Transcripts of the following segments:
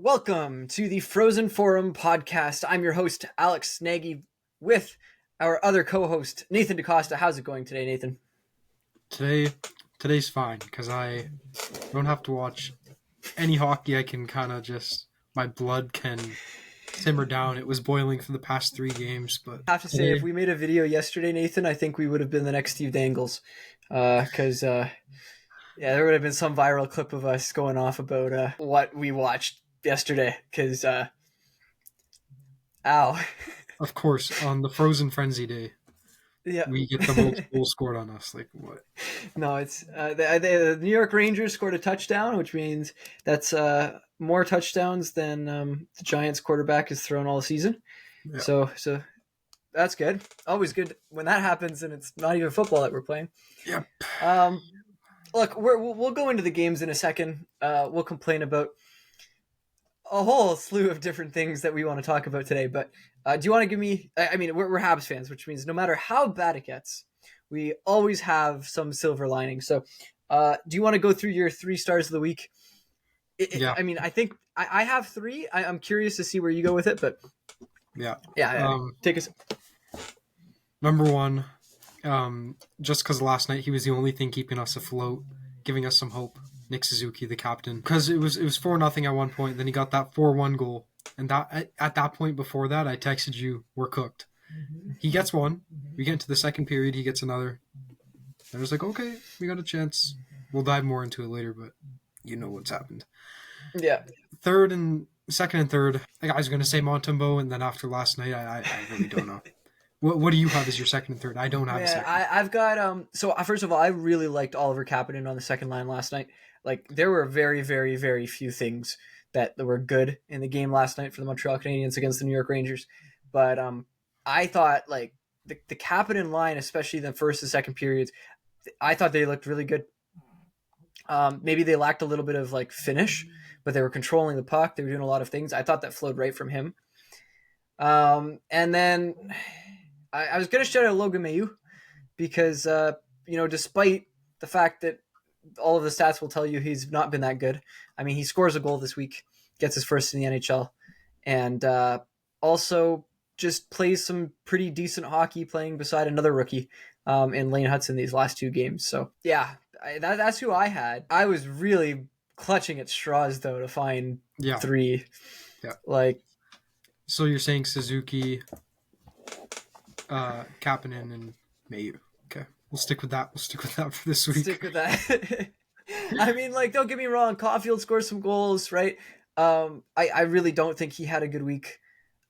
Welcome to the Frozen Forum podcast. I'm your host, Alex Nagy, with our other co-host, Nathan DaCosta. How's it going today, Nathan? Today's fine because I don't have to watch any hockey. I can kind of my blood can simmer down. It was boiling for the past 3 games, but I have to say, if we made a video yesterday, Nathan, I think we would have been the next Steve Dangles. Because, there would have been some viral clip of us going off about what we watched yesterday. Because, of course, on the Frozen Frenzy Day, yeah, we get the most goals scored on us. Like, what? No, it's the New York Rangers scored a touchdown, which means that's more touchdowns than the Giants quarterback has thrown all season. Yeah. So that's good. Always good when that happens, and it's not even football that we're playing. Yep. Look, we'll go into the games in a second. We'll complain about a whole slew of different things that we want to talk about today. But do you want to give me? I mean, we're Habs fans, which means no matter how bad it gets, we always have some silver lining. So, do you want to go through your 3 stars of the week? Yeah. I mean, I think I have 3. I'm curious to see where you go with it, but yeah. Take us. Number 1, just because last night he was the only thing keeping us afloat, giving us some hope. Nick Suzuki, the captain, because it was 4-0 at one point. Then he got that 4-1 goal, and that at that point before that, I texted you, "We're cooked." He gets one. We get into the second period. He gets another. I was like, okay, we got a chance. We'll dive more into it later, but you know what's happened. Yeah. Second and third, I was going to say Montembeault, and then after last night, I really don't know. What do you have as your second and third? I don't have a second. I've got So first of all, I really liked Oliver Kapanen on the second line last night. Like, there were very, very, very few things that were good in the game last night for the Montreal Canadiens against the New York Rangers. But I thought, like, the Kapanen line, especially the first and second periods, I thought they looked really good. Maybe they lacked a little bit of, like, finish, but they were controlling the puck. They were doing a lot of things. I thought that flowed right from him. And then I was going to shout out Logan Mailloux because, despite the fact that all of the stats will tell you he's not been that good. I mean, he scores a goal this week, gets his first in the NHL, and also just plays some pretty decent hockey playing beside another rookie in Lane Hudson these last 2 games. So, yeah, that's who I had. I was really clutching at straws, though, to find 3. Yeah. So you're saying Suzuki, Kapanen, and Mailloux. Okay. We'll stick with that. For this week. Stick with that. I mean, like, don't get me wrong. Caulfield scores some goals, right? I really don't think he had a good week.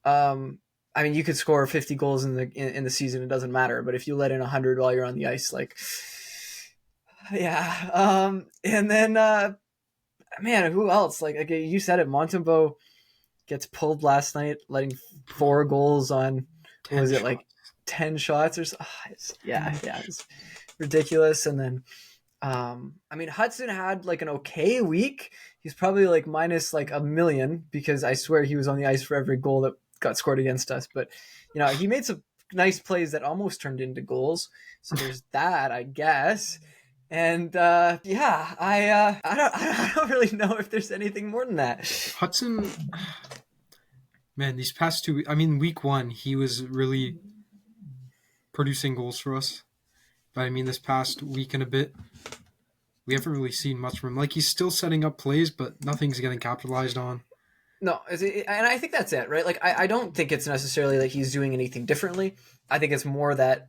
I mean, you could score 50 goals in the season. It doesn't matter. But if you let in 100 while you're on the ice, like, yeah. And then, man, who else? Like, you said it. Montembeault gets pulled last night, letting 4 goals on, what was it, like 10 shots or so? It's ridiculous. And then I mean, Hudson had like an okay week. He's probably like minus like $1 million because I swear he was on the ice for every goal that got scored against us. But he made some nice plays that almost turned into goals. So there's that, I guess. And I don't really know if there's anything more than that. Hudson, man, these past 2, I mean, week 1, he was really producing goals for us. But I mean, this past week and a bit, we haven't really seen much from him. Like, he's still setting up plays, but nothing's getting capitalized on. No, and I think that's it, right? Like, I don't think it's necessarily that he's doing anything differently. I think it's more that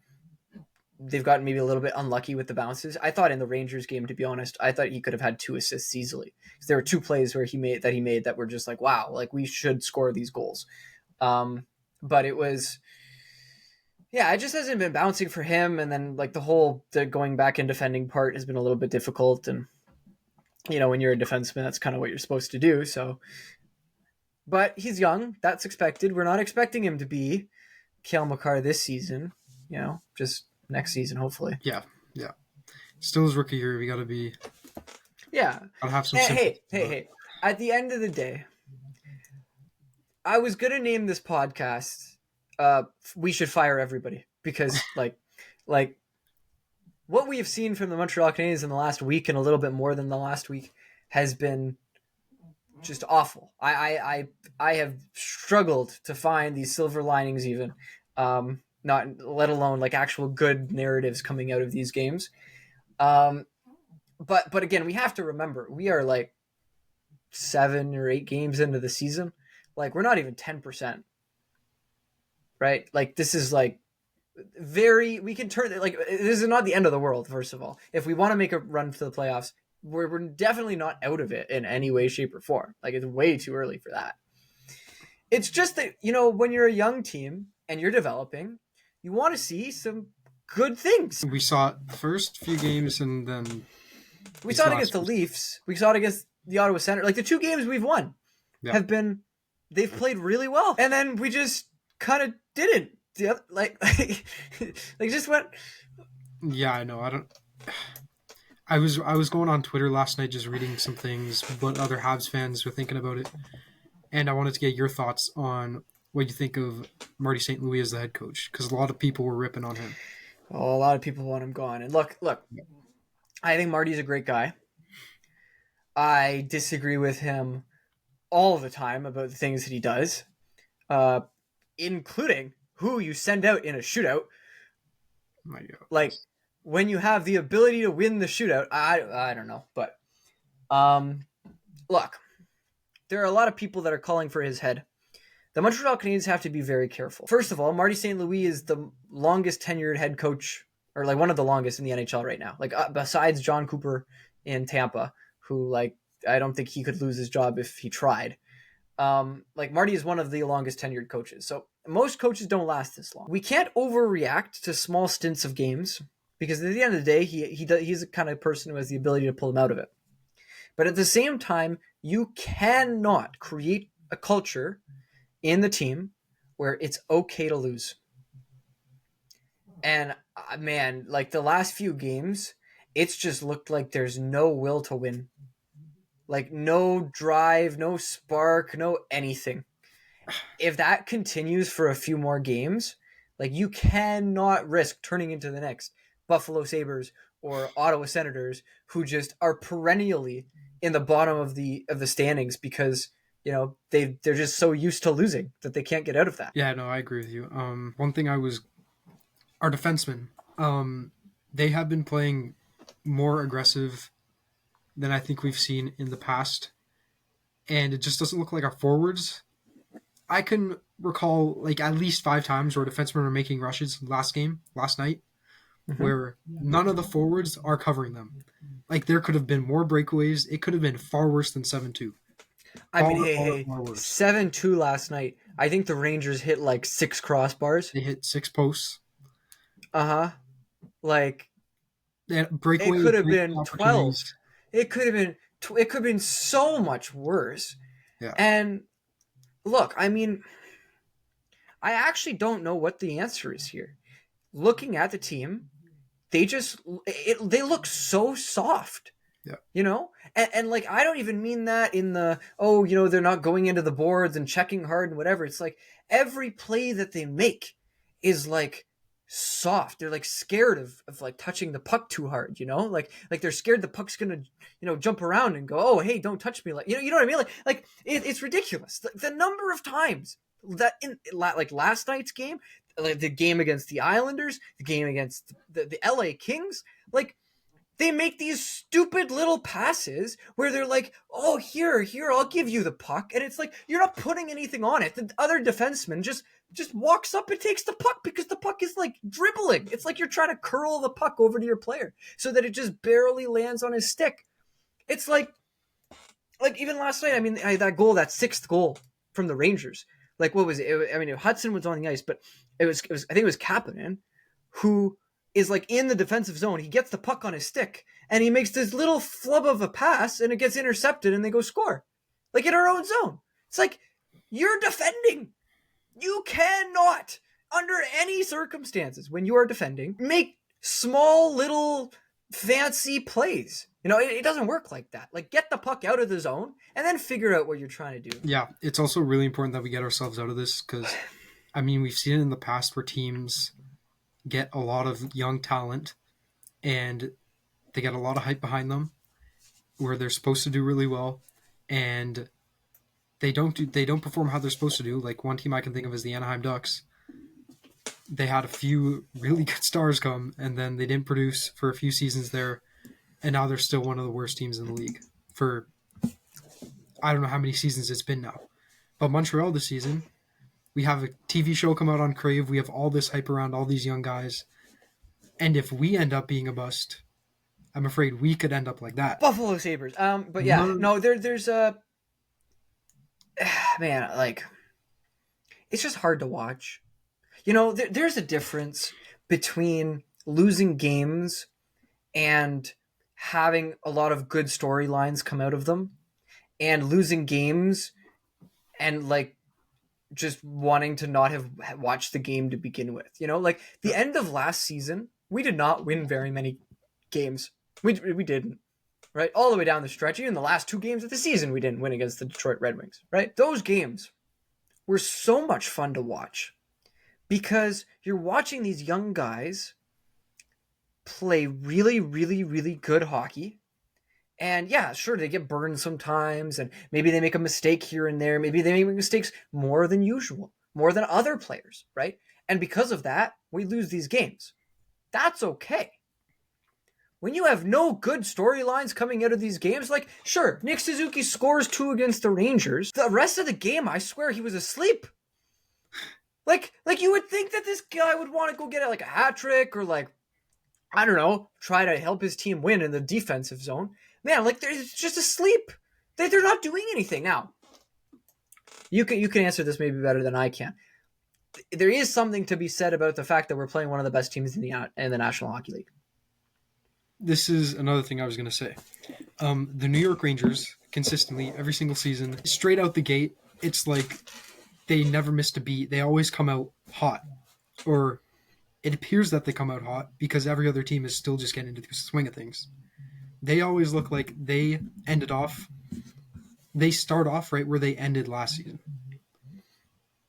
they've gotten maybe a little bit unlucky with the bounces. I thought in the Rangers game, to be honest, I thought he could have had 2 assists easily. Because there were 2 plays where he made that were just like, wow, like, we should score these goals. But it was... Yeah, it just hasn't been bouncing for him, and then like the going back and defending part has been a little bit difficult, and when you're a defenseman, that's kind of what you're supposed to do. So, but he's young, that's expected. We're not expecting him to be Cale Makar this season, just next season, hopefully. Yeah. Still his rookie year, we got to be. Yeah. I'll have some. Hey! At the end of the day, I was gonna name this podcast. We should fire everybody because like what we have seen from the Montreal Canadiens in the last week and a little bit more than the last week has been just awful. I have struggled to find these silver linings even, not let alone like actual good narratives coming out of these games. Um, but again, we have to remember we are like 7 or 8 games into the season. Like we're not even 10%, right? Like this is like we can turn like this is not the end of the world. First of all, if we want to make a run to the playoffs, we're definitely not out of it in any way, shape, or form. Like it's way too early for that. It's just that when you're a young team and you're developing, you want to see some good things. We saw it the first few games, and then we saw it against the Leafs. We saw it against the Ottawa Senators. Like the 2 games we've won they've played really well, and then we just kind of didn't. Like just went. Yeah, I know. I was going on Twitter last night just reading some things what other Habs fans were thinking about it, and I wanted to get your thoughts on what you think of Marty St. Louis as the head coach, because a lot of people were ripping on him. Oh, a lot of people want him gone. And look, I think Marty's a great guy. I disagree with him all the time about the things that he does, including who you send out in a shootout. My God. Like when you have the ability to win the shootout, I don't know, but look, there are a lot of people that are calling for his head. The Montreal Canadiens have to be very careful. First of all, Marty St. Louis is the longest tenured head coach, or like one of the longest in the NHL right now. Like besides John Cooper in Tampa, who like I don't think he could lose his job if he tried. Like Marty is one of the longest tenured coaches. So most coaches don't last this long. We can't overreact to small stints of games because at the end of the day, he's the kind of person who has the ability to pull him out of it. But at the same time, you cannot create a culture in the team where it's okay to lose. And man, like the last few games, it's just looked like there's no will to win. Like no drive, no spark, no anything. If that continues for a few more games, like you cannot risk turning into the next Buffalo Sabres or Ottawa Senators who just are perennially in the bottom of the standings because they're just so used to losing that they can't get out of that. Yeah, no, I agree with you. One thing our defensemen, they have been playing more aggressive than I think we've seen in the past, and it just doesn't look like our forwards. I can recall like at least 5 times where defensemen were making rushes last night, where none of the forwards are covering them. Like there could have been more breakaways. It could have been far worse than 7-2. I mean, hey, 7-2 last night. I think the Rangers hit like 6 crossbars. They hit 6 posts. Like breakaway. It could have been 12. It could have been so much worse. Yeah. And look, I mean, I actually don't know what the answer is here. Looking at the team, they look so soft. Yeah. And like I don't even mean that in the they're not going into the boards and checking hard and whatever. It's like every play that they make is like soft. They're like scared of like touching the puck too hard, like they're scared the puck's gonna jump around and go, oh hey, don't touch me, like you know what I mean, like it's ridiculous the number of times that in like last night's game, like the game against the Islanders, the game against the LA Kings, like they make these stupid little passes where they're like, oh, here, I'll give you the puck. And it's like, you're not putting anything on it. The other defenseman just walks up and takes the puck because the puck is like dribbling. It's like you're trying to curl the puck over to your player so that it just barely lands on his stick. It's like even last night, I mean, that goal, that 6th goal from the Rangers, like what was it? I mean, Hudson was on the ice, but it was I think it was Kapanen who is like in the defensive zone. He gets the puck on his stick and he makes this little flub of a pass and it gets intercepted and they go score. Like in our own zone. It's like, you're defending. You cannot, under any circumstances, when you are defending, make small little fancy plays. It doesn't work like that. Like get the puck out of the zone and then figure out what you're trying to do. Yeah, it's also really important that we get ourselves out of this because, I mean, we've seen it in the past where teams get a lot of young talent and they get a lot of hype behind them where they're supposed to do really well, and they don't perform how they're supposed to do. Like one team I can think of is the Anaheim Ducks. They had a few really good stars come, and then they didn't produce for a few seasons there, and now they're still one of the worst teams in the league for I don't know how many seasons it's been now. But Montreal this season, we have a TV show come out on Crave. We have all this hype around all these young guys. And if we end up being a bust, I'm afraid we could end up like that. Buffalo Sabres. But yeah, no, there's a man, like it's just hard to watch. There's a difference between losing games and having a lot of good storylines come out of them, and losing games and like just wanting to not have watched the game to begin with. Like the end of last season, we did not win very many games. We didn't, right? All the way down the stretch, even the last 2 games of the season, we didn't win against the Detroit Red Wings, right? Those games were so much fun to watch because you're watching these young guys play really, really, really good hockey. And yeah, sure, they get burned sometimes, and maybe they make a mistake here and there. Maybe they make mistakes more than usual, more than other players, right? And because of that, we lose these games. That's okay. When you have no good storylines coming out of these games, like, sure, Nick Suzuki scores 2 against the Rangers. The rest of the game, I swear he was asleep. Like you would think that this guy would want to go get like a hat trick or like, I don't know, try to help his team win in the defensive zone. Man, like they're just asleep. They're not doing anything. Now, you can answer this maybe better than I can. There is something to be said about the fact that we're playing one of the best teams in the National Hockey League. This is another thing I was going to say. The New York Rangers, consistently, every single season, straight out the gate, it's like they never missed a beat. They always come out hot. Or it appears that they come out hot because every other team is still just getting into the swing of things. They always look like they start off right where they ended last season.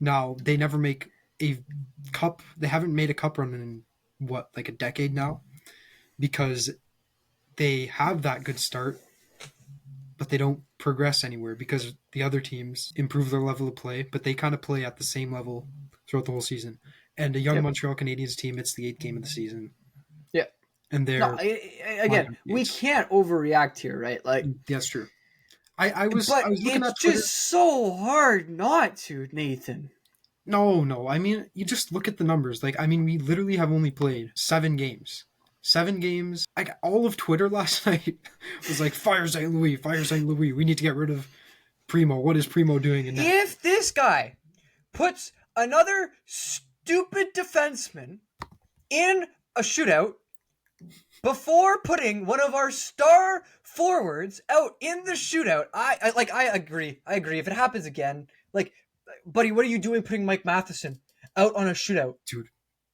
Now, they never make a cup. They haven't made a cup run in, like a decade now? Because they have that good start, but they don't progress anywhere because the other teams improve their level of play, but they kind of play at the same level throughout the whole season. And a young Montreal Canadiens team, it's the 8th game of the season. Yeah. And they're... again, we can't overreact here, right? Like that's true. I was looking at Twitter. Just so hard not to, Nathan. No. I mean, you just look at the numbers. Like, I mean, we literally have only played 7 games. 7 games. Like, all of Twitter last night was like, fire St. Louis, fire St. Louis. We need to get rid of Primo. What is Primo doing in that? If this guy puts another stupid defenseman in a shootout before putting one of our star forwards out in the shootout, I agree. I agree. If it happens again, like, buddy, what are you doing putting Mike Matheson out on a shootout? Dude.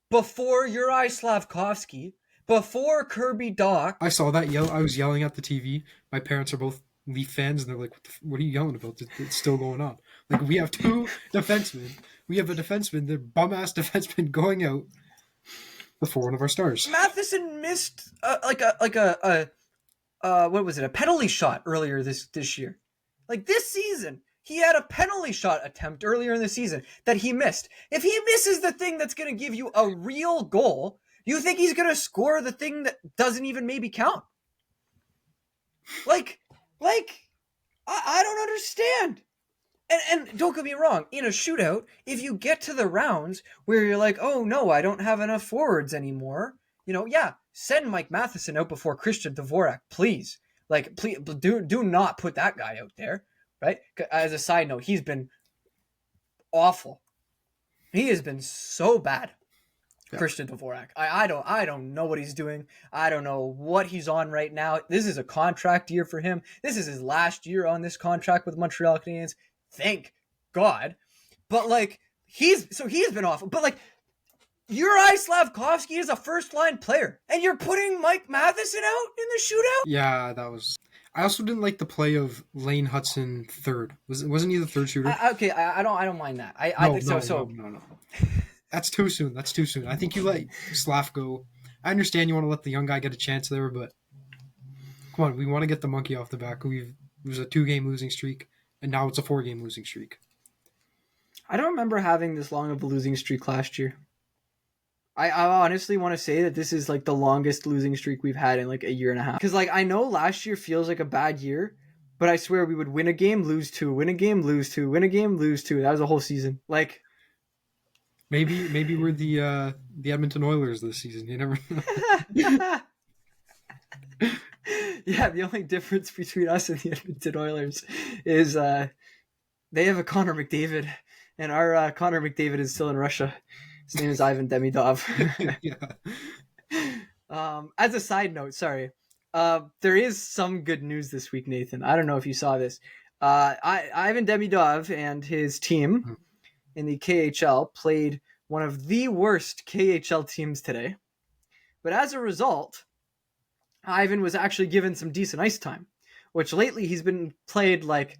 Before Uri Slavkovsky, before Kirby Dach. I saw that yell. I was yelling at the TV. My parents are both Leaf fans, and they're like, what are you yelling about? It's still going on. Like, we have 2 defensemen. We have a defenseman, the bum-ass defenseman going out before one of our stars. Matheson missed what was it? A penalty shot earlier this year. Like this season, he had a penalty shot attempt earlier in the season that he missed. If he misses the thing that's going to give you a real goal, you think he's going to score the thing that doesn't even maybe count? Like I don't understand. And don't get me wrong, in a shootout, if you get to the rounds where you're like, oh no, I don't have enough forwards anymore, send Mike Matheson out before Christian Dvorak, please. Like, please, do not put that guy out there, right? As a side note, he's been awful. He has been so bad, yeah. Christian Dvorak. I don't know what he's doing. I don't know what he's on right now. This is a contract year for him. This is his last year on this contract with Montreal Canadiens. Thank God. But like he's been awful. But like Uri Slavkovsky is a first line player, and you're putting Mike Matheson out in the shootout? Yeah, that was. I also didn't like the play of Lane Hudson third. Wasn't he the third shooter? Okay, I don't mind that. No. That's too soon. I think you let Slav go. I understand you want to let the young guy get a chance there, but come on, we want to get the monkey off the back. It was a 2-game losing streak. and now it's a 4-game losing streak. I don't remember having this long of a losing streak last year. I honestly want to say that this is like the longest losing streak we've had in like a year and a half. Because like I know last year feels like a bad year, but I swear we would win a game, lose two, win a game, lose two, win a game, lose two. That was a whole season. Like maybe we're the Edmonton Oilers this season. You never know. Yeah, the only difference between us and the Edmonton Oilers is they have a Connor McDavid, and our Connor McDavid is still in Russia. His name is Ivan Demidov. Yeah. As a side note, sorry, there is some good news this week, Nathan. I don't know if you saw this. Ivan Demidov and his team in the KHL played one of the worst KHL teams today. But as a result, Ivan was actually given some decent ice time, which lately he's been played like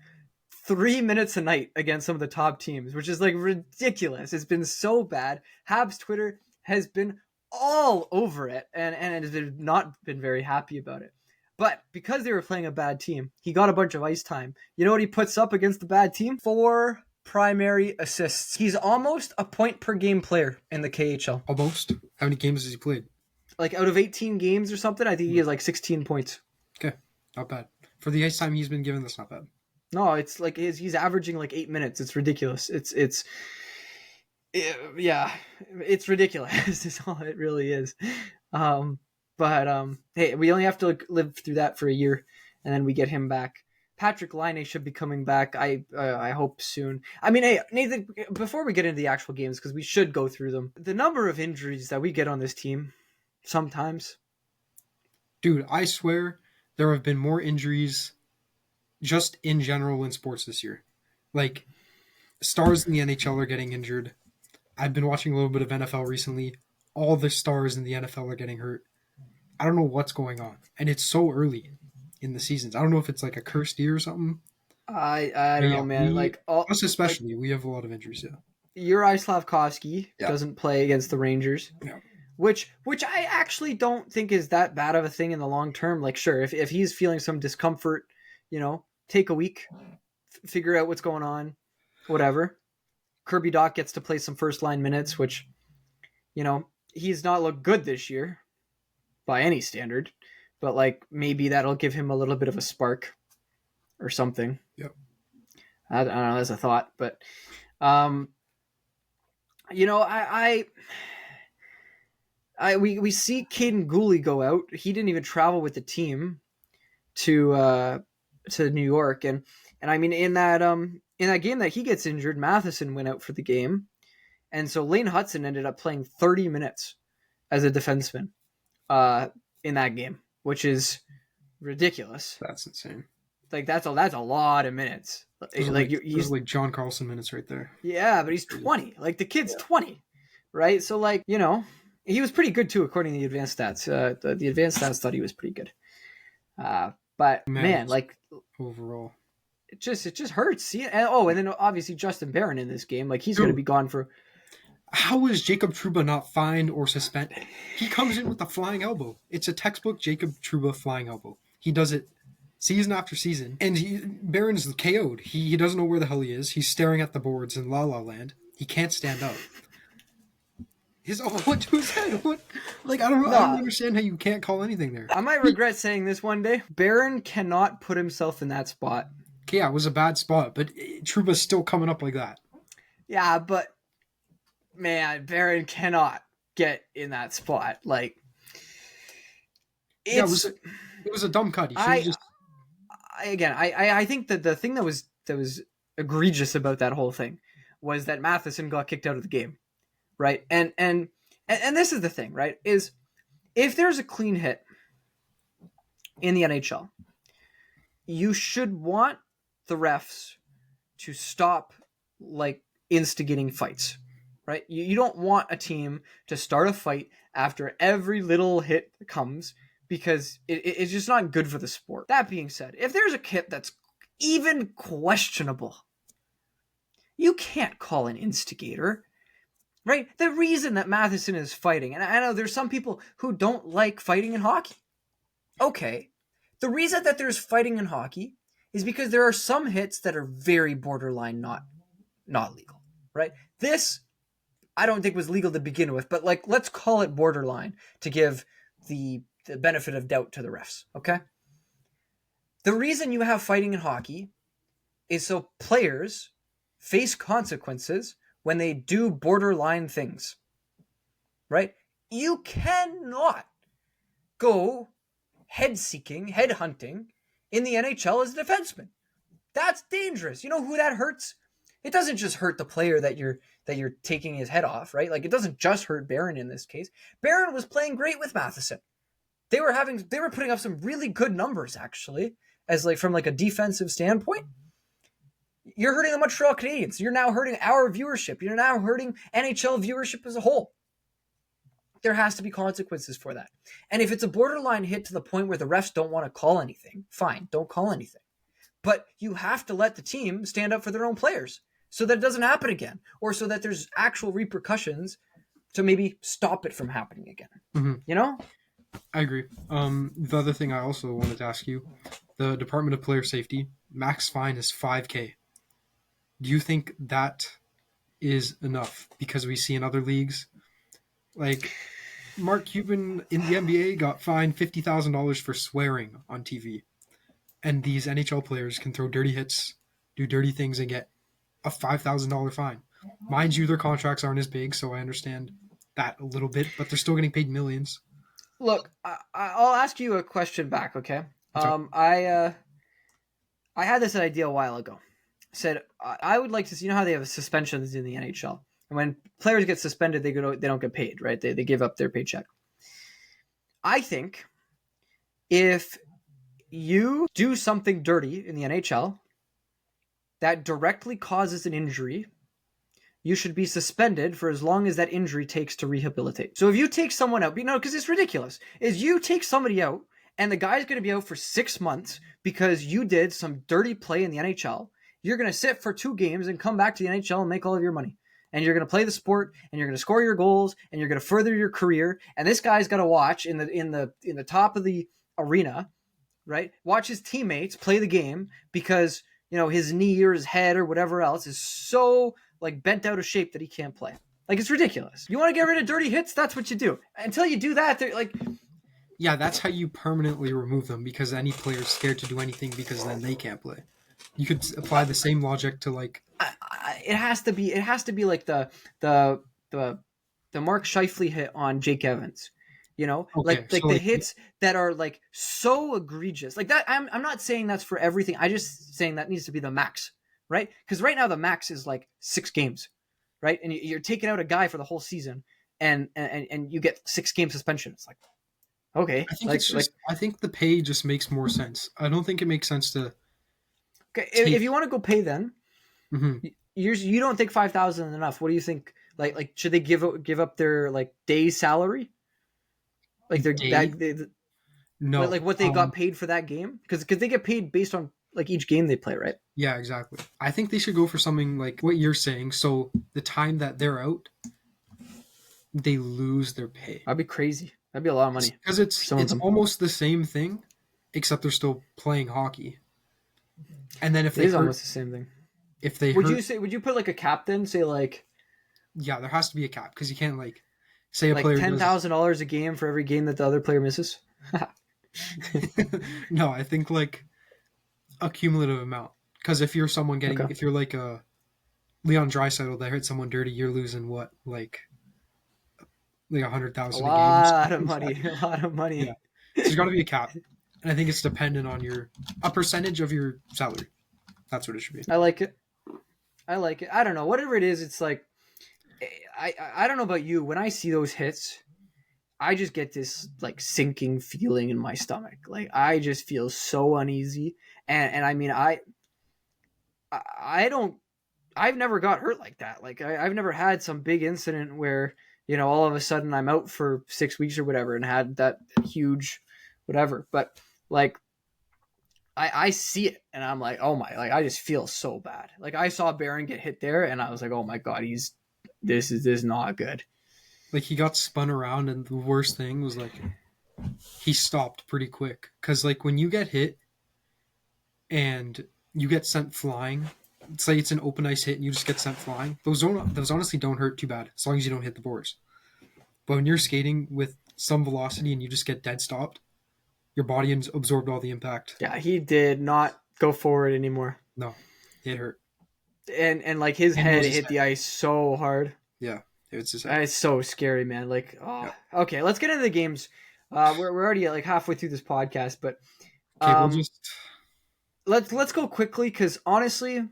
3 minutes a night against some of the top teams, which is like ridiculous. It's been so bad. Habs Twitter has been all over it and has not been very happy about it. But because they were playing a bad team, he got a bunch of ice time. You know what he puts up against the bad team? 4 primary assists. He's almost a point per game player in the KHL. Almost. How many games has he played? Like out of 18 games or something, I think he has like 16 points. Okay, not bad. For the ice time he's been given, that's not bad. No, it's like he's averaging like 8 minutes. It's ridiculous. Yeah, it's ridiculous. It's all it really is. But hey, we only have to live through that for a year, and then we get him back. Patrick Laine should be coming back. I hope soon. I mean, hey, Nathan, before we get into the actual games, because we should go through them, the number of injuries that we get on this team sometimes. Dude, I swear there have been more injuries just in general in sports this year. Like, stars in the NHL are getting injured. I've been watching a little bit of NFL recently. All the stars in the NFL are getting hurt. I don't know what's going on. And it's so early in the seasons. I don't know if it's like a cursed year or something. I don't know, man. Us especially, we have a lot of injuries, yeah. Uri Slavkovsky doesn't play against the Rangers. Yeah. Which I actually don't think is that bad of a thing in the long term. Like, sure, if he's feeling some discomfort, take a week, figure out what's going on, whatever. Kirby Dach gets to play some first line minutes, which, he's not looked good this year by any standard, but like maybe that'll give him a little bit of a spark or something. Yep. I don't know, that's a thought, but, we see Caden Goalie go out. He didn't even travel with the team to New York, and I mean in that game that he gets injured, Matheson went out for the game, and so Lane Hudson ended up playing 30 minutes as a defenseman in that game, which is ridiculous. That's insane. Like that's a lot of minutes. Those like John Carlson minutes right there. Yeah, but he's 20. Like the kid's 20, right? So like he was pretty good too, according to the advanced stats. The advanced stats thought he was pretty good. But man, like overall, it just hurts. See, and then obviously Justin Barron in this game, like he's going to be gone for. How is Jacob Trouba not fined or suspended? He comes in with a flying elbow. It's a textbook Jacob Trouba flying elbow. He does it season after season, and Barron's KO'd. He doesn't know where the hell he is. He's staring at the boards in La La Land. He can't stand up. What to his head? What? Like, I don't understand how you can't call anything there. I might regret saying this one day. Barron cannot put himself in that spot. Yeah, it was a bad spot, but Trouba's still coming up like that. Yeah, but man, Barron cannot get in that spot. Like, it was a dumb cut. I think that the thing that was egregious about that whole thing was that Matheson got kicked out of the game. Right. And this is the thing, right? Is if there's a clean hit in the NHL, you should want the refs to stop like instigating fights, right? You don't want a team to start a fight after every little hit comes because it's just not good for the sport. That being said, if there's a hit that's even questionable, you can't call an instigator. Right? The reason that Matheson is fighting, and I know there's some people who don't like fighting in hockey. Okay. The reason that there's fighting in hockey is because there are some hits that are very borderline not legal, right? This I don't think was legal to begin with, but like let's call it borderline to give the benefit of doubt to the refs, okay? The reason you have fighting in hockey is so players face consequences when they do borderline things, right? You cannot go head seeking, head hunting in the NHL as a defenseman. That's dangerous. You know who that hurts? It doesn't just hurt the player that you're taking his head off, right? Like it doesn't just hurt Barron in this case. Barron was playing great with Matheson. They were putting up some really good numbers actually, as like from like a defensive standpoint. You're hurting the Montreal Canadiens. You're now hurting our viewership. You're now hurting NHL viewership as a whole. There has to be consequences for that. And if it's a borderline hit to the point where the refs don't want to call anything, fine, don't call anything. But you have to let the team stand up for their own players so that it doesn't happen again, or so that there's actual repercussions to maybe stop it from happening again. Mm-hmm. You know? I agree. The other thing I also wanted to ask you, the Department of Player Safety, max fine is $5,000. Do you think that is enough? Because we see in other leagues, like Mark Cuban in the NBA got fined $50,000 for swearing on TV. And these NHL players can throw dirty hits, do dirty things, and get a $5,000 fine. Mind you, their contracts aren't as big, so I understand that a little bit, but they're still getting paid millions. Look, I'll ask you a question back, okay? I had this idea a while ago. I said I would like to see, you know how they have suspensions in the NHL, and when players get suspended, they don't get paid, right? They give up their paycheck. I think if you do something dirty in the NHL that directly causes an injury, you should be suspended for as long as that injury takes to rehabilitate. So if you take someone out, because it's ridiculous, is you take somebody out and the guy's going to be out for 6 months because you did some dirty play in the NHL. You're going to sit for 2 games and come back to the NHL and make all of your money. And you're going to play the sport and you're going to score your goals and you're going to further your career. And this guy's got to watch in the top of the arena, right? Watch his teammates play the game because, his knee or his head or whatever else is so like bent out of shape that he can't play. Like, it's ridiculous. You want to get rid of dirty hits? That's what you do. Until you do that, they're like... Yeah, that's how you permanently remove them, because any player's scared to do anything because then they can't play. You could apply the same logic to like... It has to be like the Mark Scheifele hit on Jake Evans. Okay, so the hits that are like so egregious. Like that, I'm not saying that's for everything. I just saying that needs to be the max, right? Because right now the max is like 6 games, right? And you're taking out a guy for the whole season, and you get 6-game suspension. It's like, okay, I think the pay just makes more sense. I don't think it makes sense to. Okay, if you want to go pay, then you don't think 5,000 is enough. What do you think? Like should they give up their like day's salary? Like no, like what they got paid for that game, because they get paid based on like each game they play, right? Yeah, exactly. I think they should go for something like what you're saying. So the time that they're out, they lose their pay. That'd be crazy. That'd be a lot of money. Because it's almost the same thing, except they're still playing hockey. And then if it is almost the same thing. If they would you put like a cap then? Say like, yeah, there has to be a cap, because you can't like say a like player $10,000 a game for every game that the other player misses. No, I think like a cumulative amount. Because if you're someone getting, if you're like a Leon Draisaitl that hit someone dirty, you're losing what, like 100,000 a game. A lot of money. Yeah. So there's got to be a cap, and I think it's dependent on a percentage of your salary. That's what it should be. I like it. I don't know, whatever it is. It's like I don't know about you. When I see those hits, I just get this like sinking feeling in my stomach. Like I just feel so uneasy. And I mean, I've never got hurt like that. Like I've never had some big incident where, all of a sudden I'm out for 6 weeks or whatever and had that huge whatever. But like, I see it and I'm like, oh my, like I just feel so bad. Like I saw Barron get hit there and I was like, oh my God, this is not good. Like he got spun around, and the worst thing was like he stopped pretty quick, because like when you get hit, and you get sent flying. Say it's an open ice hit and you just get sent flying. Those honestly don't hurt too bad as long as you don't hit the boards. But when you're skating with some velocity and you just get dead stopped, your body absorbed all the impact. Yeah, he did not go forward anymore. No, it hurt. And like his head hit the ice so hard. Yeah, it's just it's so scary, man. Like, Okay, let's get into the games. We're already like halfway through this podcast, but let's go quickly because honestly,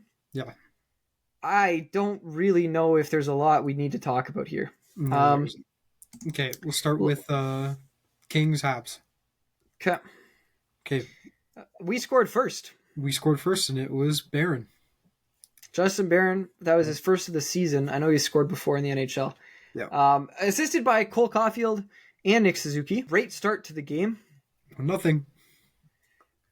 I don't really know if there's a lot we need to talk about here. No, okay, we'll start with Kings Habs. Okay. We scored first. And it was Barron. Justin Barron, that was his first of the season. I know he scored before in the NHL. Yeah. Assisted by Cole Caulfield and Nick Suzuki. Great start to the game. 1-0.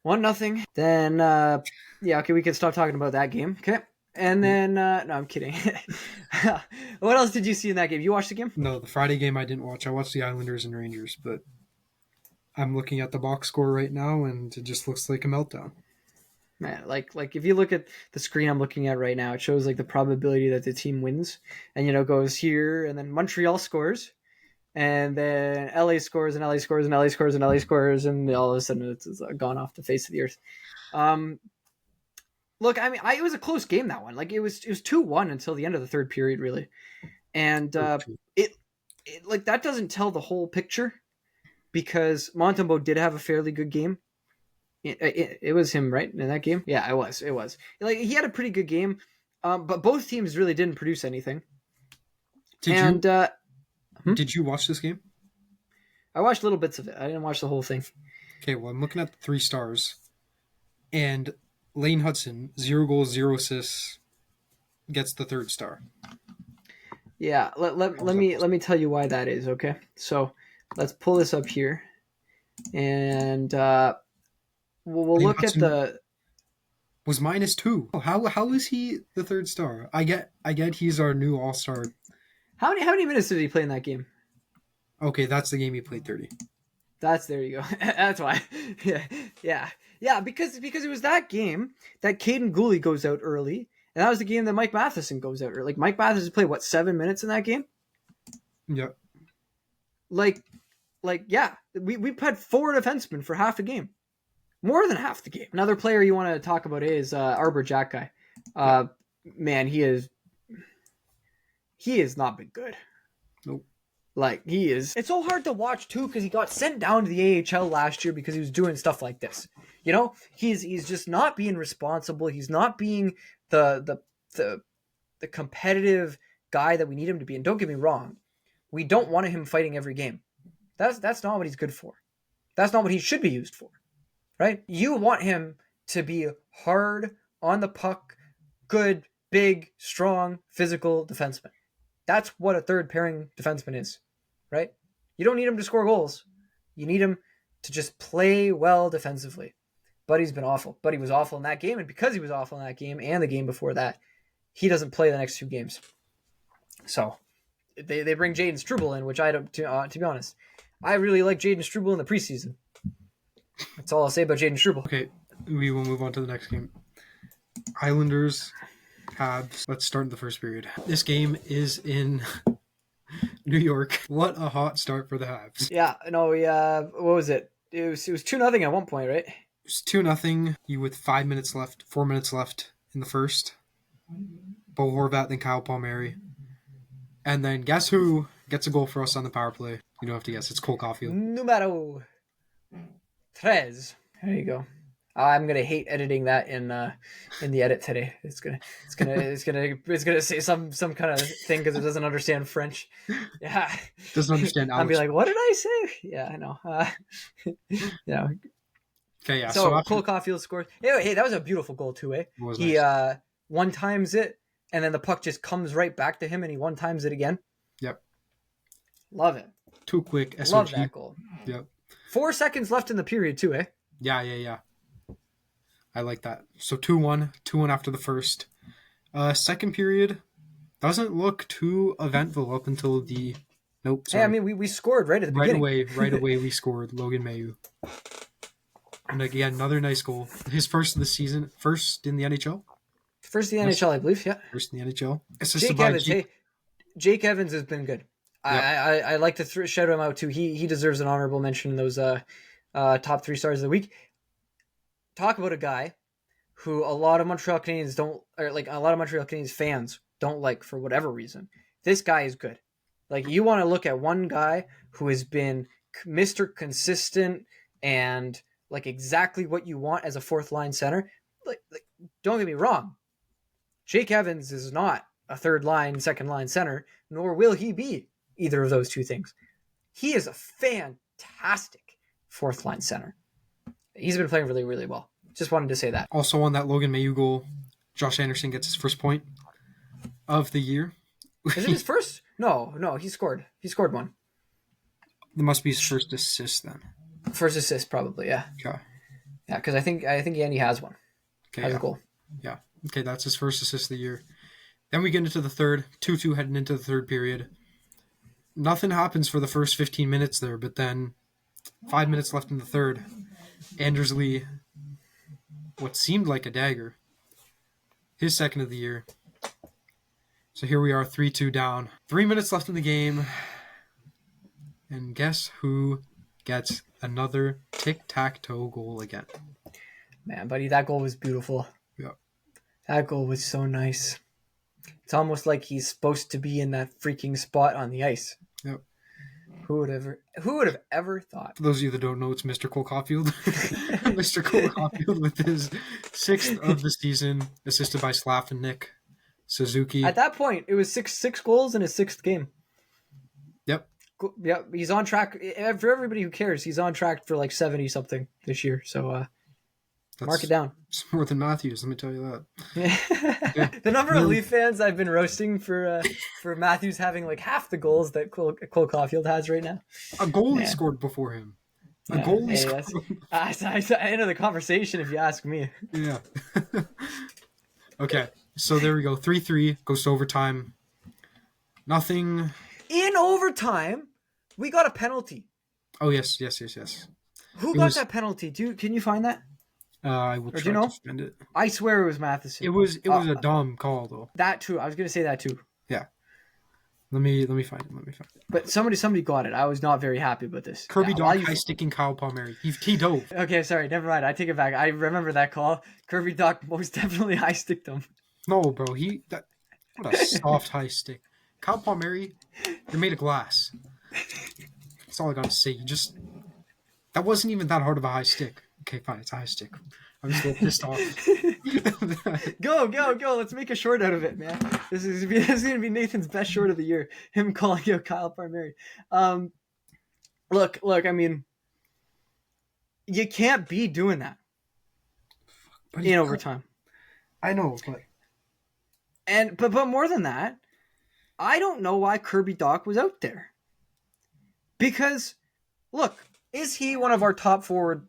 1-0. Then, okay, we can stop talking about that game. Okay. And then, no, I'm kidding. What else did you see in that game? You watched the game? No, the Friday game I didn't watch. I watched the Islanders and Rangers, but I'm looking at the box score right now, and it just looks like a meltdown. Man, like if you look at the screen I'm looking at right now, it shows like the probability that the team wins, and goes here, and then Montreal scores, and then LA scores, and LA scores, and LA scores, and LA scores, and all of a sudden it's gone off the face of the earth. Look, I mean, it was a close game, that one. Like it was 2-1 until the end of the third period, really, and it like that doesn't tell the whole picture because Montembeault did have a fairly good game. It was him, right, in that game? Yeah, it was. Like he had a pretty good game, but both teams really didn't produce anything. Did you watch this game? I watched little bits of it. I didn't watch the whole thing. Okay, well, I'm looking at the 3 stars, and Lane Hudson, 0 goals, 0 assists, gets the 3rd star. Yeah, let me tell you why that is. Okay, so let's pull this up here, and we'll look Hudson at the. Was -2. How is he the 3rd star? I get he's our new all-star. How many minutes did he play in that game? Okay, that's the game he played 30. There you go. That's why. Yeah. Because it was that game that Caden Goalie goes out early, and that was the game that Mike Matheson goes out early. Like Mike Matheson played 7 minutes in that game. Yeah. Like yeah, we had 4 defensemen for half the game, more than half the game. Another player you want to talk about is Arbor Jack guy. Man, he has not been good. Nope. Like he is. It's so hard to watch too because he got sent down to the AHL last year because he was doing stuff like this. He's just not being responsible. He's not being the competitive guy that we need him to be. And don't get me wrong, we don't want him fighting every game. That's not what he's good for. That's not what he should be used for, right? You want him to be hard on the puck, good, big, strong, physical defenseman. That's what a third pairing defenseman is, right? You don't need him to score goals. You need him to just play well defensively. Buddy's been awful. Buddy was awful in that game, and because he was awful in that game and the game before that, he doesn't play the next 2 games. So they bring Jaden Struble in, which I don't. To be honest, I really like Jaden Struble in the preseason. That's all I'll say about Jaden Struble. Okay, we will move on to the next game. Islanders, Habs. Let's start in the first period. This game is in New York. What a hot start for the Habs. Yeah, no, what was it? It was 2-0 at one point, right? It was 2-0. You with 4 minutes left in the first. Bo Horvat, then Kyle Palmieri. And then guess who gets a goal for us on the power play? You don't have to guess. It's Cole Caulfield. Numero 3. There you go. I'm gonna hate editing that in the edit today. It's gonna say some kind of thing because it doesn't understand French. Yeah, doesn't understand. I'll be like, what did I say? Yeah, I know. Yeah. Okay, yeah. So Cole Caulfield scores. Hey, that was a beautiful goal too. He nice. One times it, and then the puck just comes right back to him, and he one times it again. Yep. Love it. Too quick. SOG. Love that goal. Yep. 4 seconds left in the period too. Yeah. I like that. So 2-1 after the first. Second period doesn't look too eventful up until the. Nope. Sorry. Hey, I mean, we scored right at the beginning. Right away, we scored. Logan Mailloux. And again, another nice goal. His first of the season, first in the NHL. First in the NHL, I believe. Yeah. First in the NHL. Assisted Jake by Evans. Hey, Jake Evans has been good. Yep. I like to shout him out too. He deserves an honorable mention in those top 3 stars of the week. Talk about a guy who a lot of Montreal Canadiens don't, or like a lot of Montreal Canadiens fans don't like for whatever reason. This guy is good. Like, you want to look at one guy who has been Mr. Consistent and like exactly what you want as a fourth line center. Like don't get me wrong. Jake Evans is not a third line, second line center, nor will he be either of those two things. He is a fantastic fourth line center. He's been playing really, really well. Just wanted to say that. Also on that Logan Mailloux goal, Josh Anderson gets his first point of the year. Is it his first? No, he scored. He scored one. That must be his first assist then. First assist, probably, yeah. Okay. Yeah, because I think Yandy has one. Okay, has yeah. a goal. Yeah. Okay, that's his first assist of the year. Then we get into the third, 2-2 heading into the third period. Nothing happens for the first 15 minutes there, but then 5 minutes left in the third. Anders Lee, what seemed like a dagger, his second of the year. So here we are, 3-2 down. 3 minutes left in the game. And guess who gets another tic-tac-toe goal again? Man, buddy, that goal was beautiful. Yeah. That goal was so nice. It's almost like he's supposed to be in that freaking spot on the ice. Yep. Who would have ever thought? For those of you that don't know, it's Mr. Cole Caulfield. Mr. Cole Caulfield with his 6th of the season, assisted by Slav and Nick Suzuki. At that point, it was six goals in his 6th game. Yep. Yep, he's on track. For everybody who cares, he's on track for like 70-something this year. So mark it down. It's more than Matthews, let me tell you that. Yeah. The number of Leaf fans I've been roasting for Matthews having like half the goals that Cole Caulfield has right now. A goalie scored before him. A goalie scored. I end of the conversation if you ask me. Yeah. Okay, so there we go. 3-3 goes to overtime. Nothing. In overtime, we got a penalty. Oh, yes. Who got that penalty? Can you find that? I will try to find it. I swear it was Matheson. It was a dumb call, though. That too. I was going to say that too. Yeah. Let me find it. But somebody got it. I was not very happy about this. Kirby Dach high sticking Kyle Palmieri. He dove. Okay, sorry. Never mind. I take it back. I remember that call. Kirby Dach most definitely high sticked him. No, bro. What a soft high stick. Kyle Palmieri, you're made of glass. That's all I gotta say. That wasn't even that hard of a high stick. Okay, fine, it's a high stick. I'm just a little pissed off. Go. Let's make a short out of it, man. This is gonna be Nathan's best short of the year. Him calling out Kyle Palmieri. Look. I mean, you can't be doing that in overtime. I know, but more than that, I don't know why Kirby Dach was out there. Because, look, is he one of our top forward